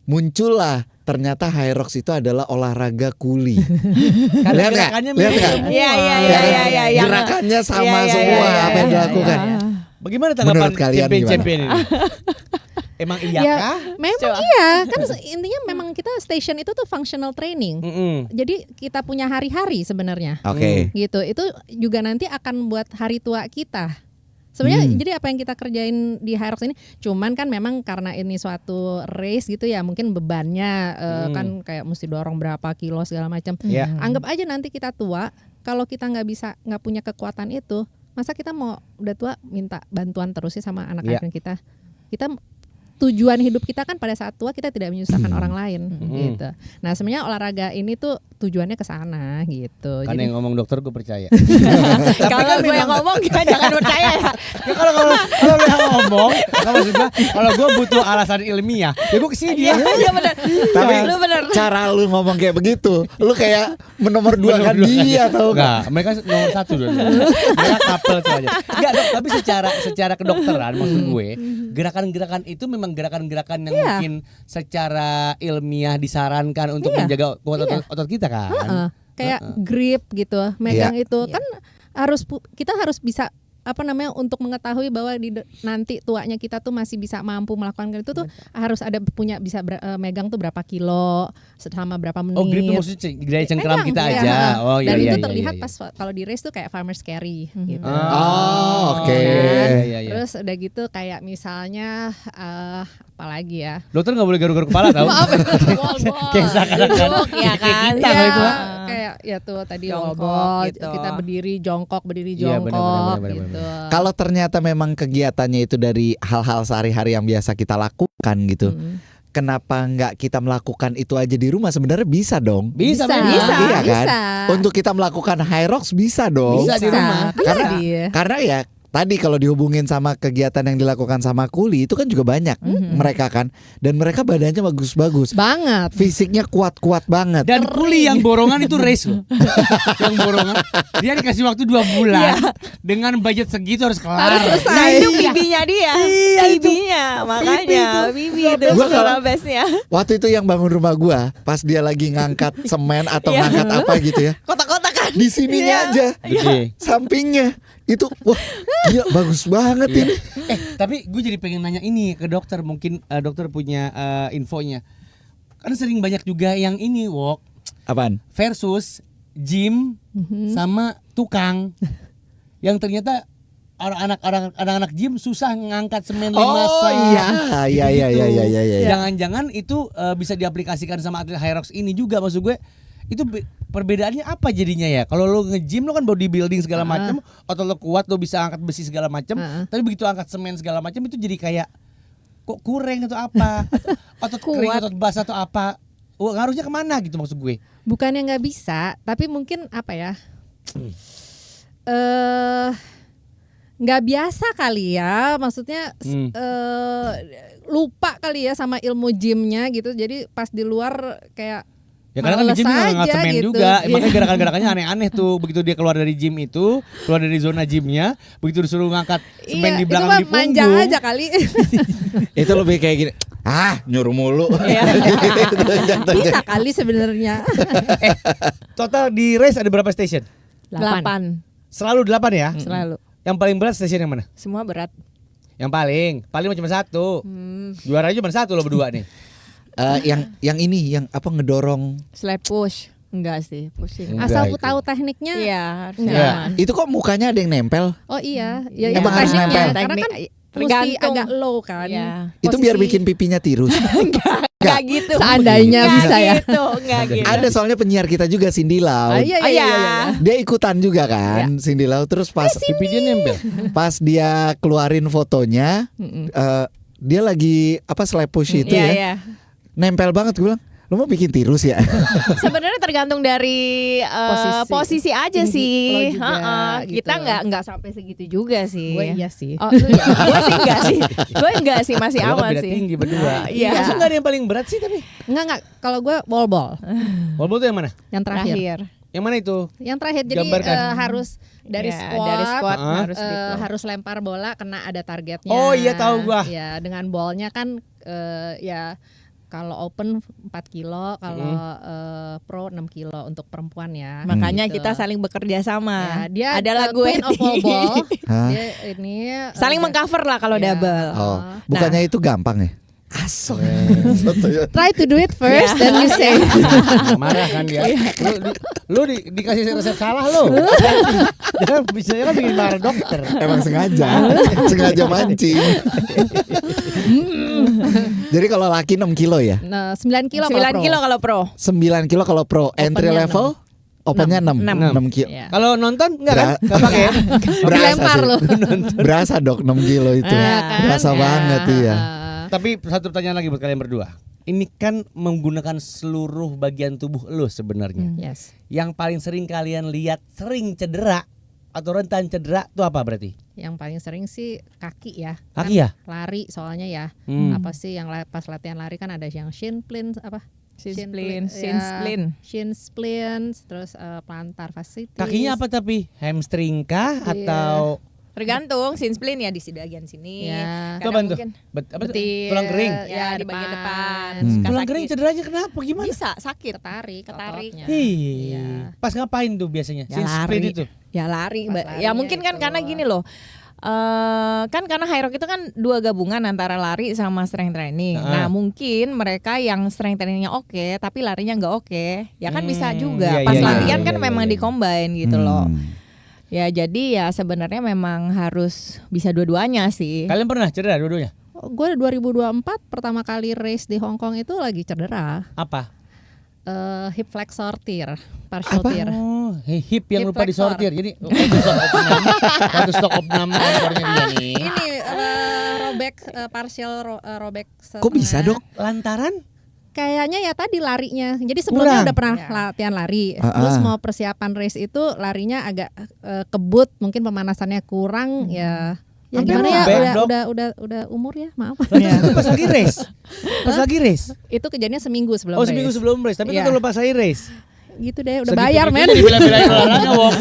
Speaker 1: muncullah ternyata Hyrox itu adalah olahraga kuli. Lihat nggak?
Speaker 2: gerakannya
Speaker 1: Lihat
Speaker 2: mirip
Speaker 1: nggak?
Speaker 2: semua.
Speaker 4: Iya.
Speaker 1: Gerakannya sama
Speaker 4: Iya,
Speaker 1: semua
Speaker 4: iya,
Speaker 1: apa yang
Speaker 4: iya,
Speaker 1: dilakukan.
Speaker 2: Bagaimana tanggapan
Speaker 1: Menurut kalian
Speaker 2: champion ini? Emang iya
Speaker 5: Ya,
Speaker 2: kah?
Speaker 5: memang iya kan intinya memang kita station itu tuh functional training. Jadi kita punya hari-hari sebenarnya.
Speaker 1: Oke.
Speaker 5: Gitu. Itu juga nanti akan buat hari tua kita. Sebenarnya jadi apa yang kita kerjain di Hyrox ini cuman kan memang karena ini suatu race gitu ya, mungkin bebannya kan kayak mesti dorong berapa kilo segala macam. Anggap aja nanti kita tua, kalau kita nggak punya kekuatan itu, masa kita mau udah tua minta bantuan terus sih sama anak-anak kita. Kita tujuan hidup kita kan pada saat tua kita tidak menyusahkan orang lain gitu. Nah, sebenarnya olahraga ini tuh tujuannya ke sana gitu.
Speaker 2: Karena yang ngomong dokter gue percaya.
Speaker 4: Kalau gue yang ngomong jangan percaya ya.
Speaker 2: Ya kalau lu yang ngomong, maksudnya kalau gue butuh alasan ilmiah, ya gue kesini.
Speaker 4: Iya benar.
Speaker 1: Tapi
Speaker 4: Lu benar.
Speaker 1: cara lu ngomong kayak begitu, lu kayak menomor dua kan dia tau
Speaker 2: Enggak,
Speaker 1: gak?
Speaker 2: mereka nomor 1 dulu. Mereka couple tuh aja. Enggak, tapi secara kedokteran maksud gue, gerakan-gerakan itu memang gerakan-gerakan yang mungkin secara ilmiah disarankan untuk menjaga kuat otot kita kan.
Speaker 5: kayak grip gitu, megang itu
Speaker 4: Iya.
Speaker 5: kan kita harus bisa untuk mengetahui bahwa nanti tuanya kita tuh masih bisa mampu melakukan itu tuh harus ada punya bisa megang tuh berapa kilo selama berapa menit.
Speaker 2: Oh, grip itu maksudnya dari cengkeram
Speaker 5: Megang,
Speaker 2: kita
Speaker 5: ya.
Speaker 2: aja. Oh iya
Speaker 5: Dan
Speaker 2: iya.
Speaker 5: itu terlihat pas kalau di race tuh kayak farmer's carry gitu.
Speaker 1: Oh, oke.
Speaker 2: Iya.
Speaker 5: Terus udah gitu kayak misalnya apalagi ya?
Speaker 2: Dokter nggak boleh garuk-garuk kepala tau? Kayak seakan-akan
Speaker 4: ya kan.
Speaker 2: kita kalau itu.
Speaker 5: Kayak ya tuh tadi
Speaker 4: Jongkok
Speaker 5: wobble,
Speaker 4: gitu.
Speaker 5: kita berdiri jongkok
Speaker 2: Iya, benar,
Speaker 5: gitu.
Speaker 1: Kalau ternyata memang kegiatannya itu dari hal-hal sehari-hari yang biasa kita lakukan gitu. Kenapa nggak kita melakukan itu aja di rumah? Sebenarnya bisa dong.
Speaker 2: Bisa memang.
Speaker 1: Iya kan?
Speaker 5: bisa.
Speaker 1: Untuk kita melakukan high rocks bisa dong.
Speaker 2: Bisa di rumah.
Speaker 1: Karena ya tadi kalau dihubungin sama kegiatan yang dilakukan sama Kuli itu kan juga banyak mereka kan, dan mereka badannya bagus-bagus,
Speaker 5: Banget.
Speaker 1: fisiknya kuat-kuat banget.
Speaker 2: Dan Kuli yang borongan itu race loh. Yang borongan dia dikasih waktu 2 bulan dengan budget segitu harus kelar.
Speaker 4: Nah itu bibinya dia, bibinya makanya bibi itu
Speaker 1: Gua kalau-
Speaker 4: sekolah bestnya.
Speaker 1: Waktu itu yang bangun rumah gua, pas dia lagi ngangkat semen atau
Speaker 4: Iya.
Speaker 1: ngangkat apa gitu ya,
Speaker 4: Kotak-kotak kan.
Speaker 1: di sininya aja,
Speaker 2: Gede.
Speaker 1: sampingnya itu, wah, gila bagus banget
Speaker 2: Iya.
Speaker 1: ini.
Speaker 2: Tapi gue jadi pengen nanya ini ke dokter, mungkin dokter punya infonya. Kan sering banyak juga yang ini Wok
Speaker 1: Apaan?
Speaker 2: versus gym sama tukang yang ternyata anak-anak gym susah ngangkat semen 5
Speaker 1: Oh iya.
Speaker 2: Jangan-jangan itu bisa diaplikasikan sama atlet high rocks ini juga, maksud gue. Itu perbedaannya apa jadinya ya? Kalau lo nge-gym lo kan bodybuilding segala macam, otot lo kuat, lo bisa angkat besi segala macam. Tapi begitu angkat semen segala macam itu jadi kayak kok kurang atau apa? Otot kering, otot basah atau apa? Ngaruhnya kemana gitu maksud gue?
Speaker 5: Bukannya nggak bisa, tapi mungkin apa ya? Nggak biasa kali ya, maksudnya lupa kali ya sama ilmu gymnya gitu. Jadi pas di luar kayak
Speaker 2: Ya karena kan di gym juga
Speaker 5: males
Speaker 2: ngangkat
Speaker 5: aja
Speaker 2: semen
Speaker 5: gitu.
Speaker 2: juga.
Speaker 5: Iya.
Speaker 2: Makanya gerakan-gerakannya aneh-aneh tuh. Begitu dia keluar dari gym itu, keluar dari zona gymnya, begitu disuruh ngangkat semen di belakang di
Speaker 5: itu mah manja
Speaker 2: punggung.
Speaker 5: aja kali.
Speaker 1: Itu lebih kayak gini. Nyuruh mulu.
Speaker 5: Bisa kali sebenarnya.
Speaker 2: Total di race ada berapa station?
Speaker 4: 8
Speaker 2: Selalu 8 ya?
Speaker 4: selalu.
Speaker 2: Yang paling berat station yang mana?
Speaker 4: Semua berat.
Speaker 2: Yang paling cuma 1. Juara cuma 1 lo berdua nih.
Speaker 1: Yang ini yang apa ngedorong?
Speaker 4: Slap push. Enggak sih, pusing.
Speaker 1: Enggak
Speaker 5: Asal
Speaker 1: itu.
Speaker 5: tahu tekniknya.
Speaker 4: Iya, harus
Speaker 5: Enggak.
Speaker 4: nyaman.
Speaker 1: Itu kok mukanya ada yang nempel?
Speaker 5: Oh iya, ya
Speaker 1: Emang harus
Speaker 5: tekniknya.
Speaker 1: nempel?
Speaker 5: Karena kan mesti
Speaker 4: tergantung.
Speaker 5: agak low kan.
Speaker 4: Iya.
Speaker 1: Itu biar
Speaker 5: Posisi.
Speaker 1: bikin pipinya tirus.
Speaker 4: Enggak gitu.
Speaker 5: Seandainya
Speaker 4: Nggak
Speaker 5: bisa ya.
Speaker 4: Gitu, enggak gitu.
Speaker 1: Ada soalnya penyiar kita juga Cindy Lau.
Speaker 5: Iya.
Speaker 1: Dia ikutan juga kan Cindy Lau. Terus pas
Speaker 2: Pipi dia nempel.
Speaker 1: pas dia keluarin fotonya, dia lagi slap push itu
Speaker 4: Iya,
Speaker 1: ya,
Speaker 4: iya.
Speaker 1: nempel banget. Gue bilang, lo mau bikin tirus ya?
Speaker 4: Sebenarnya tergantung dari posisi aja
Speaker 5: Tinggi
Speaker 4: sih.
Speaker 5: lo juga,
Speaker 4: Kita
Speaker 5: gitu.
Speaker 4: nggak sampai segitu juga sih.
Speaker 5: Gue iya sih.
Speaker 4: Oh, lu ya? Gue sih enggak sih. Gue enggak sih, masih
Speaker 2: Lo kan
Speaker 4: aman
Speaker 2: beda
Speaker 4: sih.
Speaker 2: tinggi berdua.
Speaker 4: Iya.
Speaker 2: Masa nggak ada yang paling berat sih tapi?
Speaker 5: Enggak. Kalau gue wall ball
Speaker 2: Wall tuh yang mana?
Speaker 5: yang terakhir.
Speaker 4: Terakhir.
Speaker 2: Yang mana itu?
Speaker 5: Yang terakhir jadi
Speaker 2: Gambarkan.
Speaker 5: harus dari
Speaker 4: Ya,
Speaker 5: squat,
Speaker 4: dari squat harus
Speaker 5: harus lempar bola kena ada targetnya.
Speaker 2: Oh, iya, tahu gua.
Speaker 5: Ya dengan ballnya kan ya kalau open 4 kilo, kalau pro 6 kilo untuk perempuan ya.
Speaker 4: Makanya
Speaker 5: Gitu.
Speaker 4: kita saling bekerja sama.
Speaker 5: Ya, dia
Speaker 4: adalah gue
Speaker 5: queen of wall ball.
Speaker 1: Hah?
Speaker 5: Dia ini
Speaker 4: saling mengcover lah kalau
Speaker 5: Iya.
Speaker 4: double.
Speaker 1: Oh, bukannya itu gampang ya? Asok.
Speaker 5: Try to do it first, then you say.
Speaker 2: Marah kan dia. Lu dikasih resep salah lo. Jangan bisa kan bikin marah dokter.
Speaker 1: Emang sengaja mancing. Jadi kalau laki 6 kilo ya?
Speaker 5: Nah, 9 kilo
Speaker 4: 9
Speaker 5: kalau pro.
Speaker 4: kilo kalau pro.
Speaker 1: 9 kilo kalau pro, entry
Speaker 5: Opennya
Speaker 1: level, opennya 6 kilo.
Speaker 5: Iya.
Speaker 2: Kalau nonton enggak kan? Enggak pakai ya?
Speaker 5: Dilempar
Speaker 1: sih.
Speaker 5: loh.
Speaker 1: Berasa dok 6 kilo itu.
Speaker 5: Iya kan?
Speaker 1: Berasa
Speaker 5: Ya.
Speaker 1: banget iya.
Speaker 2: Tapi satu pertanyaan lagi buat kalian berdua. Ini kan menggunakan seluruh bagian tubuh lo sebenarnya.
Speaker 5: Yes.
Speaker 2: Yang paling sering kalian lihat sering cedera atau rentan cedera itu apa berarti?
Speaker 5: Yang paling sering sih kaki ya.
Speaker 2: Kaki ya?
Speaker 5: Lari soalnya ya. Apa sih yang pas latihan lari kan ada yang shin splint apa?
Speaker 4: Shin
Speaker 5: Shin
Speaker 4: splint,
Speaker 5: splint,
Speaker 4: shin
Speaker 5: ya.
Speaker 4: splint.
Speaker 5: Shin splint, terus plantar fasciitis.
Speaker 2: Kakinya apa tapi? Hamstring kah
Speaker 5: Iya.
Speaker 2: atau
Speaker 4: Tergantung, sin spleen ya di bagian sini.
Speaker 5: Ya.
Speaker 2: Itu
Speaker 4: Kadang
Speaker 2: apaan tuh?
Speaker 4: mungkin
Speaker 2: Apa tuh?
Speaker 5: Betis,
Speaker 2: Tulang kering.
Speaker 4: ya di bagian depan.
Speaker 1: Hmm.
Speaker 4: Suka
Speaker 2: Tulang
Speaker 4: sakit.
Speaker 2: kering cederanya kenapa? Gimana?
Speaker 4: Bisa sakit.
Speaker 5: ketarik
Speaker 4: Ketarik.
Speaker 5: ototnya.
Speaker 2: Iya. Pas ngapain tuh biasanya?
Speaker 4: Ya
Speaker 2: Sin spleen
Speaker 4: lari.
Speaker 2: itu.
Speaker 4: Ya lari.
Speaker 5: Pas
Speaker 4: Ya
Speaker 5: larinya
Speaker 4: mungkin kan
Speaker 5: itu.
Speaker 4: karena gini loh. Kan karena high rock itu kan dua gabungan antara lari sama strength training.
Speaker 2: Nah.
Speaker 4: Nah mungkin mereka yang strength trainingnya oke tapi larinya nggak oke, ya kan bisa juga.
Speaker 2: Iya,
Speaker 4: Pas
Speaker 2: iya,
Speaker 4: latihan
Speaker 2: iya,
Speaker 4: kan
Speaker 2: iya,
Speaker 4: memang
Speaker 2: iya.
Speaker 4: di-combine gitu loh.
Speaker 1: Hmm.
Speaker 4: Ya jadi ya sebenarnya memang harus bisa dua-duanya sih.
Speaker 2: Kalian pernah cedera dua-duanya?
Speaker 5: Gue 2024 pertama kali race di Hong Kong itu lagi cedera.
Speaker 2: Apa?
Speaker 5: Hip flexor tear, partial
Speaker 1: Apa?
Speaker 5: tear.
Speaker 2: Oh, hip yang
Speaker 5: Hip
Speaker 2: lupa
Speaker 5: flexor.
Speaker 2: disortir. Jadi waktu stok opnam motornya dia nih.
Speaker 5: Ini robek partial robek.
Speaker 1: Kok bisa,
Speaker 5: setengah.
Speaker 1: Dok?
Speaker 2: Lantaran
Speaker 5: Kayaknya ya tadi larinya. Jadi sebelumnya
Speaker 2: Kurang.
Speaker 5: udah pernah
Speaker 4: Ya.
Speaker 5: latihan lari.
Speaker 1: Ah,
Speaker 5: Terus
Speaker 1: ah.
Speaker 5: mau persiapan race itu larinya agak kebut, mungkin pemanasannya kurang ya. Ya
Speaker 2: Sampai
Speaker 5: gimana ya
Speaker 2: robek, Dok.
Speaker 5: udah umur ya, maaf.
Speaker 2: pas lagi race. Pas lagi race.
Speaker 5: Itu kejadiannya seminggu sebelum
Speaker 2: Oh,
Speaker 5: race.
Speaker 2: seminggu sebelum race, tapi
Speaker 5: Iya.
Speaker 2: tetap lupa saya race.
Speaker 5: Gitu deh, udah
Speaker 2: Segitu
Speaker 5: bayar
Speaker 2: gitu
Speaker 5: men.
Speaker 2: jadi bela-belain olahraga, Wong.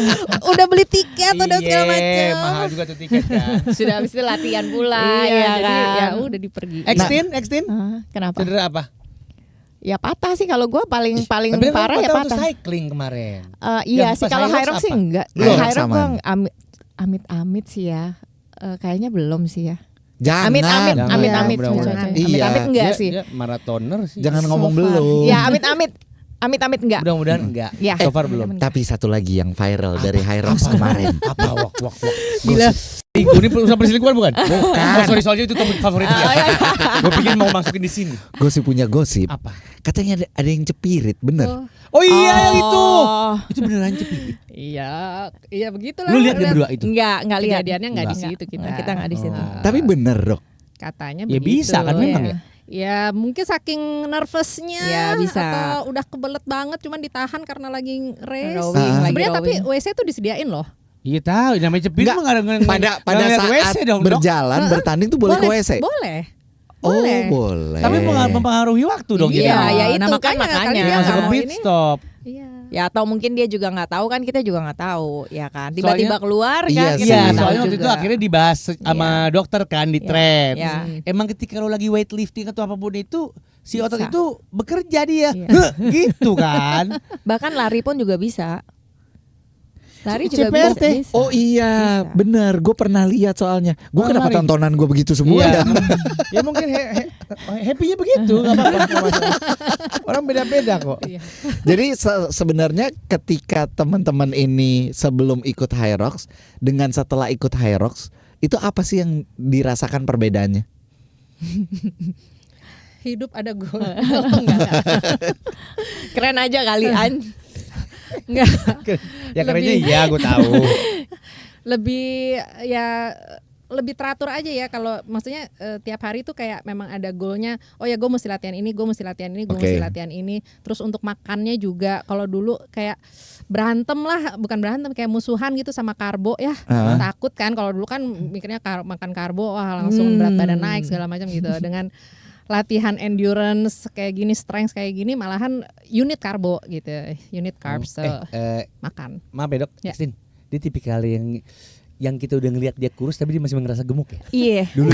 Speaker 5: Udah beli tiket, udah segala
Speaker 2: Iya,
Speaker 5: macam.
Speaker 2: mahal juga tuh tiket kan.
Speaker 4: Sudah habis itu latihan pula
Speaker 5: Iya,
Speaker 4: ya
Speaker 5: jadi
Speaker 4: kan.
Speaker 5: ya udah dipergi.
Speaker 2: Extin?
Speaker 4: Kenapa?
Speaker 2: Cedera apa?
Speaker 4: Ya patah sih kalau gue paling
Speaker 2: Tapi kan
Speaker 4: parah ya
Speaker 2: waktu
Speaker 4: patah.
Speaker 2: cycling kemarin.
Speaker 4: Iya
Speaker 2: Yang
Speaker 4: sih
Speaker 2: pas
Speaker 4: kalau
Speaker 2: high
Speaker 4: high rock
Speaker 2: rocks
Speaker 4: sih
Speaker 2: apa?
Speaker 4: enggak.
Speaker 1: Belum,
Speaker 4: High rock
Speaker 1: sama.
Speaker 4: gue amit-amit sih ya. Kayaknya belum sih ya.
Speaker 1: Jangan.
Speaker 4: Amit-amit,
Speaker 2: Jangan.
Speaker 4: amit-amit,
Speaker 2: Mudah-mudahan.
Speaker 4: coy-coy.
Speaker 1: Iya.
Speaker 4: Amit-amit enggak
Speaker 2: Dia-
Speaker 4: sih.
Speaker 2: dia maratoner sih.
Speaker 1: Jangan
Speaker 5: So
Speaker 1: ngomong
Speaker 5: far.
Speaker 1: belum.
Speaker 4: Ya amit-amit, amit-amit enggak.
Speaker 2: Mudah-mudahan enggak.
Speaker 4: Ya.
Speaker 2: So far belum.
Speaker 1: Tapi satu lagi yang viral dari High Rocks kemarin.
Speaker 2: Apa wak.
Speaker 5: Bila
Speaker 2: Selingkuh ini usaha perselingkuhan bukan?
Speaker 1: Bukan.
Speaker 2: Sorry soalnya itu topik favorit dia. Gue pikir mau masukin di sini.
Speaker 1: Gosip punya gosip.
Speaker 2: Apa?
Speaker 1: Katanya ada yang cepirit, bener.
Speaker 2: Oh iya yang itu.
Speaker 4: Oh.
Speaker 2: Itu beneran cepit.
Speaker 5: iya begitulah.
Speaker 2: Lu lihat dia berdua itu?
Speaker 4: Enggak lihat.
Speaker 5: Kejadiannya enggak di
Speaker 2: Enggak.
Speaker 5: situ kita.
Speaker 4: Kita enggak di situ.
Speaker 1: Tapi bener, Dok.
Speaker 5: Katanya
Speaker 2: Ya
Speaker 5: begitu.
Speaker 2: bisa kan memang ya.
Speaker 5: Ya mungkin saking nervousnya
Speaker 4: Ya, bisa.
Speaker 5: atau udah kebelet banget cuman ditahan karena lagi race.
Speaker 4: Rowing, lagi
Speaker 5: Sebenarnya tapi
Speaker 4: rowing.
Speaker 5: WC tuh disediain loh.
Speaker 2: Iya tahu, namanya cepit
Speaker 1: Enggak,
Speaker 2: mah nggak
Speaker 1: Pada
Speaker 2: ngeliat
Speaker 1: saat
Speaker 2: WC dong, Dok.
Speaker 1: berjalan bertanding tuh boleh ke WC.
Speaker 5: Boleh.
Speaker 1: Oh,
Speaker 5: boleh.
Speaker 1: boleh.
Speaker 2: Tapi mempengaruhi waktu dong
Speaker 5: Iya,
Speaker 2: jadi.
Speaker 4: ya itu
Speaker 5: nah,
Speaker 4: kan
Speaker 5: makanya
Speaker 4: makanya.
Speaker 5: kali
Speaker 2: Dia
Speaker 5: dia
Speaker 2: masuk ke
Speaker 5: mau
Speaker 2: pit
Speaker 5: ini.
Speaker 2: stop.
Speaker 5: Iya.
Speaker 4: Ya atau mungkin dia juga nggak tahu kan, kita juga nggak tahu ya kan. Tiba-tiba
Speaker 2: Soalnya-
Speaker 4: keluar kan.
Speaker 1: Iya
Speaker 4: kita
Speaker 1: sih.
Speaker 2: Iya,
Speaker 4: nggak tahu
Speaker 2: soalnya waktu itu
Speaker 4: juga.
Speaker 2: akhirnya dibahas sama dokter kan di
Speaker 4: Iya,
Speaker 2: thread.
Speaker 4: iya.
Speaker 2: Emang ketika lo lagi weightlifting atau apapun itu, si otot
Speaker 4: Bisa.
Speaker 2: itu bekerja dia.
Speaker 4: Iya.
Speaker 2: Heh, gitu kan.
Speaker 4: Bahkan lari pun juga bisa. Lari juga
Speaker 2: CPRT.
Speaker 4: bisa.
Speaker 1: Oh iya,
Speaker 4: Bisa.
Speaker 1: bener. Gue pernah lihat soalnya. Gue
Speaker 2: Oh,
Speaker 1: kenapa
Speaker 2: lari.
Speaker 1: tontonan gue begitu semua
Speaker 2: Iya.
Speaker 1: ya?
Speaker 2: Ya mungkin happy-nya begitu, nggak apa-apa. nggak masalah. Orang beda-beda kok.
Speaker 1: Jadi sebenarnya ketika teman-teman ini sebelum ikut High Rocks dengan setelah ikut High Rocks, itu apa sih yang dirasakan perbedaannya?
Speaker 5: Hidup ada goal.
Speaker 4: Keren aja kali An.
Speaker 5: Enggak.
Speaker 2: Ya kerennya
Speaker 5: Lebih-
Speaker 2: iya, gue tahu.
Speaker 5: Lebih ya lebih teratur aja ya kalau maksudnya tiap hari tuh kayak memang ada goalnya. Oh ya gue mesti latihan ini, gue mesti latihan ini, gue
Speaker 1: Oke.
Speaker 5: mesti latihan ini. Terus untuk makannya juga kalau dulu kayak berantem lah, bukan berantem kayak musuhan gitu sama karbo ya. Takut kan kalau dulu kan mikirnya makan karbo wah langsung berat badan naik segala macam gitu. Dengan latihan endurance kayak gini, strength kayak gini malahan unit karbo gitu. Unit carbs makan.
Speaker 2: Maaf ya dok,
Speaker 5: Ya.
Speaker 2: Christine, dia tipikal yang kita udah ngelihat dia kurus tapi dia masih ngerasa gemuk ya.
Speaker 4: Iya.
Speaker 2: Dulu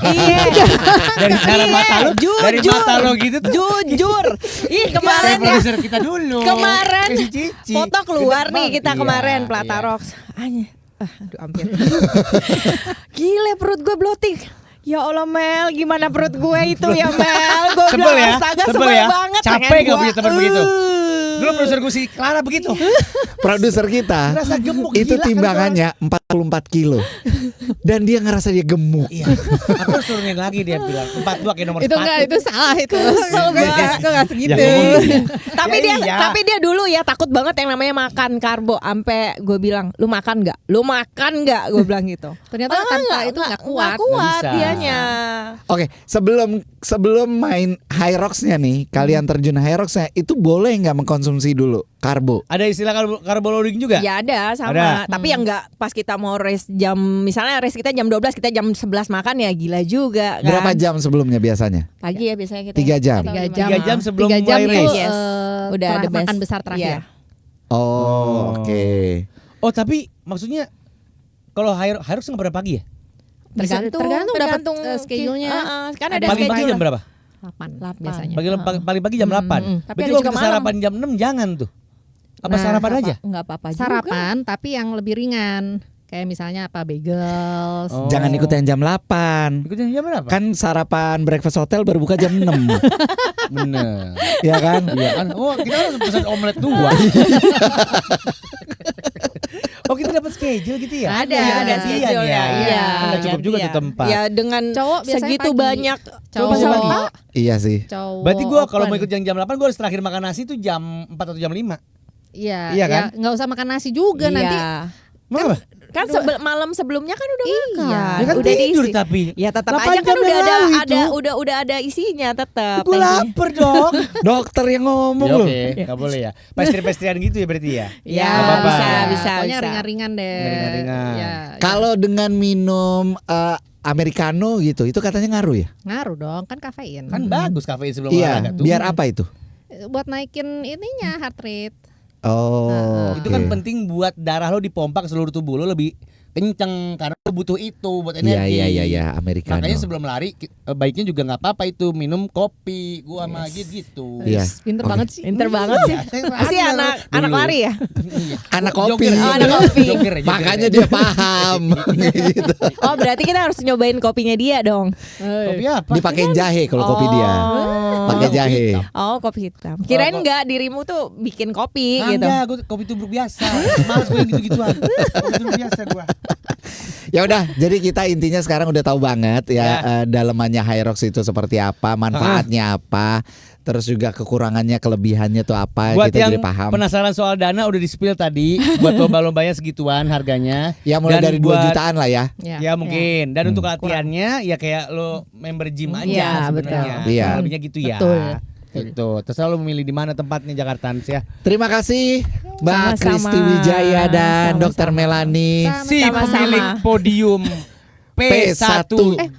Speaker 4: Iya.
Speaker 2: dari cara mata lo, dari mata lo gitu tuh.
Speaker 4: Jujur. Ih kemarin
Speaker 2: Kayak
Speaker 4: ya.
Speaker 2: produser kita dulu.
Speaker 4: Kemarin
Speaker 2: Kayak si Cici.
Speaker 4: foto keluar
Speaker 2: Gede
Speaker 4: nih
Speaker 2: banget.
Speaker 4: kita
Speaker 2: Iya,
Speaker 4: kemarin
Speaker 2: iya.
Speaker 4: Plata Rocks. Aduh hampir. Gile perut gue bloating. Ya Allah Mel, gimana perut gue itu ya Mel? Gue
Speaker 2: Sebel
Speaker 4: bilang
Speaker 2: ya,
Speaker 4: astaga
Speaker 2: sebel
Speaker 4: sebel
Speaker 2: ya.
Speaker 4: banget.
Speaker 2: Capek
Speaker 4: pengen
Speaker 2: gak
Speaker 4: gua,
Speaker 2: punya teman begitu? Dulu produser gue si Clara begitu.
Speaker 1: Produser kita
Speaker 2: Ngerasa gemuk,
Speaker 1: itu
Speaker 2: gila kan
Speaker 1: timbangannya 44 kilo dan dia ngerasa dia gemuk.
Speaker 2: Iya. Aku harus turunin lagi dia bilang 42 kayak nomor
Speaker 5: Itu
Speaker 2: sepatu.
Speaker 5: enggak, itu salah itu. Gue enggak segitu.
Speaker 2: Ya, ngomong gitu ya.
Speaker 4: Tapi
Speaker 2: Ya
Speaker 4: dia
Speaker 2: iya.
Speaker 4: tapi dia dulu ya takut banget yang namanya makan karbo. Sampai gue bilang, "Lu makan nggak? Lu makan nggak?" Gue bilang gitu.
Speaker 5: Ternyata tanpa itu enggak kuat.
Speaker 4: Nggak kuat
Speaker 2: Nggak bisa.
Speaker 4: dianya.
Speaker 1: Oke, sebelum main High Rocks-nya nih, kalian terjun High Rocks-nya itu boleh nggak mengkonsumsi dulu karbo?
Speaker 2: Ada istilah carbo loading juga?
Speaker 4: Ya ada sama,
Speaker 2: Ada.
Speaker 4: tapi yang nggak pas kita mau race jam, misalnya race kita jam 12, kita jam 11 makan ya gila juga kan.
Speaker 1: Berapa jam sebelumnya biasanya?
Speaker 4: Pagi ya biasanya kita.
Speaker 1: 3 jam.
Speaker 4: Atau
Speaker 5: 3
Speaker 4: lima.
Speaker 5: jam.
Speaker 2: 3 jam sebelum
Speaker 5: 3 jam
Speaker 2: mulai
Speaker 5: itu
Speaker 2: race.
Speaker 4: Yes. Udah the best.
Speaker 5: makan besar terakhir.
Speaker 4: Iya.
Speaker 1: Oh, oke.
Speaker 2: Oh tapi maksudnya kalau Hyrox nggak pernah pagi ya?
Speaker 5: Tergantung dapat schedule-nya.
Speaker 4: Kan ada
Speaker 2: Pagi-pagi
Speaker 4: schedule.
Speaker 2: jam berapa?
Speaker 5: 8 biasanya.
Speaker 2: Paling pagi jam 8.
Speaker 4: Tapi
Speaker 2: Berarti
Speaker 4: ada
Speaker 2: kalau
Speaker 4: juga
Speaker 2: kita
Speaker 4: malam.
Speaker 2: sarapan jam 6 jangan tuh. Apa
Speaker 5: Nah,
Speaker 2: sarapan aja?
Speaker 4: Enggak apa-apa juga.
Speaker 5: Sarapan tapi yang lebih ringan. Kayak misalnya bagels.
Speaker 2: Oh.
Speaker 1: Jangan ikut yang jam 8.
Speaker 2: Ikutin jam berapa?
Speaker 1: Kan sarapan breakfast hotel berbuka jam 6.
Speaker 2: Bener.
Speaker 1: Ya kan?
Speaker 2: Iya kan? Oh, kita harus pesan omelet 2. Oh, kita dapat schedule gitu ya?
Speaker 4: Ada
Speaker 2: Gantian
Speaker 4: schedule ya. Iya.
Speaker 2: Nggak cukup juga
Speaker 4: gantian.
Speaker 2: tuh tempat.
Speaker 4: Ya dengan
Speaker 5: Cowok biasanya
Speaker 4: segitu
Speaker 5: pagi.
Speaker 4: banyak
Speaker 5: Cowok.
Speaker 1: Iya sih.
Speaker 5: Cowok
Speaker 2: Berarti gua kalau
Speaker 5: open.
Speaker 2: mau ikut yang jam 8 gua harus terakhir makan nasi tuh jam 4 atau jam 5.
Speaker 5: Iya,
Speaker 2: Iya kan?
Speaker 5: ya, nggak usah makan nasi juga nanti.
Speaker 2: Kenapa?
Speaker 4: Kan malam sebelumnya kan udah makan.
Speaker 2: Ya kan
Speaker 4: udah
Speaker 2: tidur
Speaker 4: diisi.
Speaker 2: tapi.
Speaker 4: Ya tetap
Speaker 2: 8
Speaker 4: aja kan
Speaker 2: jam
Speaker 4: udah
Speaker 2: yang
Speaker 4: ada
Speaker 2: lalu
Speaker 4: ada
Speaker 2: itu.
Speaker 4: udah ada isinya tetap.
Speaker 2: Gue lapar dong.
Speaker 1: Dokter yang ngomong
Speaker 2: Ya,
Speaker 1: loh.
Speaker 2: Oke, nggak boleh ya. Pastry-pastryan gitu ya berarti ya.
Speaker 4: Ya,
Speaker 2: Nggak apa-apa.
Speaker 4: bisa.
Speaker 5: Pokoknya ringan-ringan deh.
Speaker 2: Ringan-ringan.
Speaker 5: Ya,
Speaker 1: Kalau dengan minum americano gitu, itu katanya ngaruh ya?
Speaker 5: ngaruh dong, kan kafein.
Speaker 2: Kan bagus kafein sebelum
Speaker 1: Iya.
Speaker 2: olahraga tuh.
Speaker 1: Biar apa itu?
Speaker 5: Buat naikin ininya heart rate.
Speaker 1: Oh,
Speaker 2: Itu
Speaker 1: oke.
Speaker 2: kan penting buat darah lo dipompa ke seluruh tubuh lo lebih kenceng karena lo butuh itu buat
Speaker 1: Iya
Speaker 2: energi.
Speaker 1: iya americano.
Speaker 2: Makanya sebelum lari baiknya juga nggak apa-apa itu minum kopi gua sama gitu.
Speaker 1: Iya.
Speaker 5: Pinter
Speaker 1: Oke.
Speaker 5: banget sih.
Speaker 4: Pinter banget sih. Masih anak lari ya?
Speaker 1: Anak kopi.
Speaker 2: Jogger,
Speaker 4: Oh, anak kopi.
Speaker 2: jogger, jogger.
Speaker 1: Makanya dia paham gitu.
Speaker 4: Oh, berarti kita harus nyobain kopinya dia dong.
Speaker 2: Kopi apa?
Speaker 1: Dipakein jahe kalau kopi dia. Pakai jahe.
Speaker 4: Oh, kopi hitam. Kirain enggak dirimu tuh bikin kopi gitu.
Speaker 2: Enggak, gue kopi tubruk biasa. Males gue yang gitu-gituan. Kopi tubruk biasa gua.
Speaker 1: Ya udah, jadi kita intinya sekarang udah tahu banget ya,
Speaker 2: Ya.
Speaker 1: dalemannya Hyrox itu seperti apa, manfaatnya apa, terus juga kekurangannya, kelebihannya tuh apa,
Speaker 2: Buat
Speaker 1: kita
Speaker 2: yang
Speaker 1: jadi paham.
Speaker 2: penasaran soal dana udah di-spill tadi. Buat lomba-lombanya segituan harganya.
Speaker 1: Ya mulai
Speaker 2: Dan
Speaker 1: dari 2
Speaker 2: buat-
Speaker 1: jutaan lah ya.
Speaker 2: Ya mungkin. Dan untuk latihannya ya kayak lo member gym aja
Speaker 4: Iya,
Speaker 2: sebenarnya.
Speaker 1: betul. Iya.
Speaker 2: Kurang lebihnya gitu ya.
Speaker 5: Betul.
Speaker 2: Gitu. Terserah lo memilih di mana tempatnya Jakartans ya.
Speaker 1: Terima kasih Mbak
Speaker 4: Sama-sama.
Speaker 1: Kristi Wijaya dan
Speaker 4: Sama-sama.
Speaker 1: Dr. Melanie.
Speaker 2: Si
Speaker 4: Sama-sama.
Speaker 2: pemilik podium P1.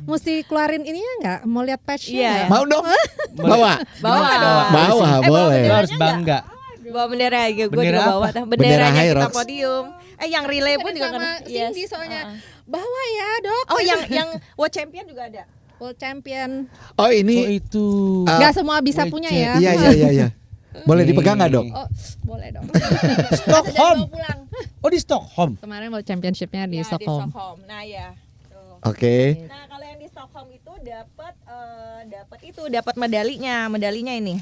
Speaker 5: Mesti keluarin ininya nggak? Mau lihat patch-nya
Speaker 4: Iya.
Speaker 5: nggak?
Speaker 1: Mau dong? Bawa.
Speaker 4: Bawa dong.
Speaker 1: Bawa, boleh.
Speaker 2: Lo harus bangga.
Speaker 4: Bawa bendera ya, gue
Speaker 2: Bendera
Speaker 4: juga bawa
Speaker 2: apa?
Speaker 4: tuh.
Speaker 1: Bendera
Speaker 4: Benderanya kita
Speaker 1: Hyrox.
Speaker 4: podium. Yang relay pun juga
Speaker 5: sama
Speaker 4: kan.
Speaker 5: Cindy soalnya. Bawa ya dok.
Speaker 4: Oh, yang World Champion juga ada.
Speaker 5: World Champion.
Speaker 1: Oh
Speaker 2: Oh
Speaker 1: ini
Speaker 2: itu.
Speaker 5: Nggak semua bisa
Speaker 2: Wait,
Speaker 5: punya
Speaker 2: cek.
Speaker 5: ya.
Speaker 1: iya. Boleh
Speaker 2: Nih.
Speaker 1: dipegang nggak dok?
Speaker 5: Oh boleh dong.
Speaker 2: Stockholm.
Speaker 5: Mau pulang.
Speaker 2: Oh di Stockholm.
Speaker 5: Kemarin World Championship-nya di
Speaker 4: Ya,
Speaker 5: Stockholm.
Speaker 4: Nah ya. Tuh.
Speaker 1: Oke.
Speaker 4: Nah kalau yang di Stockholm itu dapat medalinya ini.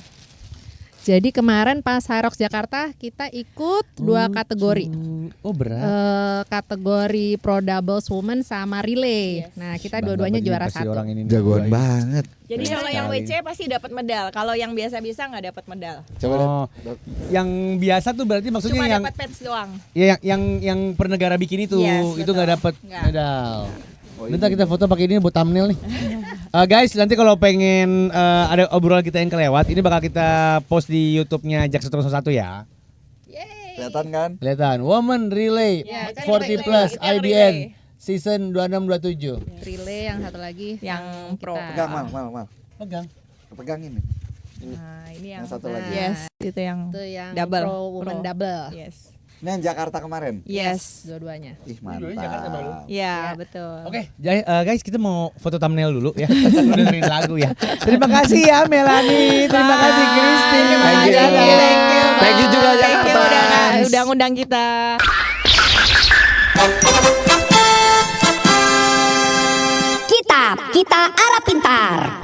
Speaker 5: Jadi kemarin pas Hyrox Jakarta kita ikut 2 kategori.
Speaker 2: Oh berat.
Speaker 5: Kategori Pro Doubles Women sama relay. Nah, kita dua-duanya juara 1.
Speaker 1: Jagoan banget.
Speaker 4: Jadi
Speaker 2: Keren
Speaker 4: kalau yang
Speaker 2: sekali.
Speaker 4: WC pasti dapat medal. Kalau yang biasa-biasa nggak dapat medal.
Speaker 1: Coba Dok.
Speaker 2: Oh, yang biasa tuh berarti maksudnya
Speaker 4: Cuma
Speaker 2: yang
Speaker 4: dapat patch doang.
Speaker 2: ya yang per negara bikin itu
Speaker 4: Yes,
Speaker 2: itu
Speaker 4: betul.
Speaker 2: nggak dapat
Speaker 4: Nggak.
Speaker 2: medal. Nanti kita foto pakai ini buat thumbnail nih. Guys, nanti kalau pengen ada obrolan kita yang kelewat, ini bakal kita post di YouTube-nya Jak 101 ya.
Speaker 1: Kelihatan kan?
Speaker 2: Kelihatan Woman Relay
Speaker 4: Ya, kan
Speaker 2: 40
Speaker 4: relay.
Speaker 2: plus
Speaker 4: Itu yang
Speaker 2: IBN
Speaker 4: relay.
Speaker 2: season 26-27.
Speaker 5: Relay yang satu lagi
Speaker 4: Yang pro.
Speaker 1: Pegang mal.
Speaker 2: Pegang.
Speaker 1: Pegang ini.
Speaker 4: Nah, ini yang
Speaker 1: Yang satu lagi.
Speaker 4: Yes, itu yang
Speaker 5: itu yang
Speaker 4: double.
Speaker 5: Pro Women Double.
Speaker 4: Yes.
Speaker 1: Ini yang Jakarta kemarin.
Speaker 4: Yes.
Speaker 5: Dua-duanya.
Speaker 1: Ih
Speaker 2: Dua-duanya Jakarta baru.
Speaker 1: mantap.
Speaker 4: Ya, betul.
Speaker 2: Oke, guys, kita mau foto thumbnail dulu ya. Dengerin lagu ya. Terima kasih ya Melanie, terima kasih Kristi.
Speaker 1: Thank you. Thank you juga
Speaker 4: Thank you
Speaker 1: Jakarta.
Speaker 4: udah ngundang kita.
Speaker 6: Kita Arah Pintar.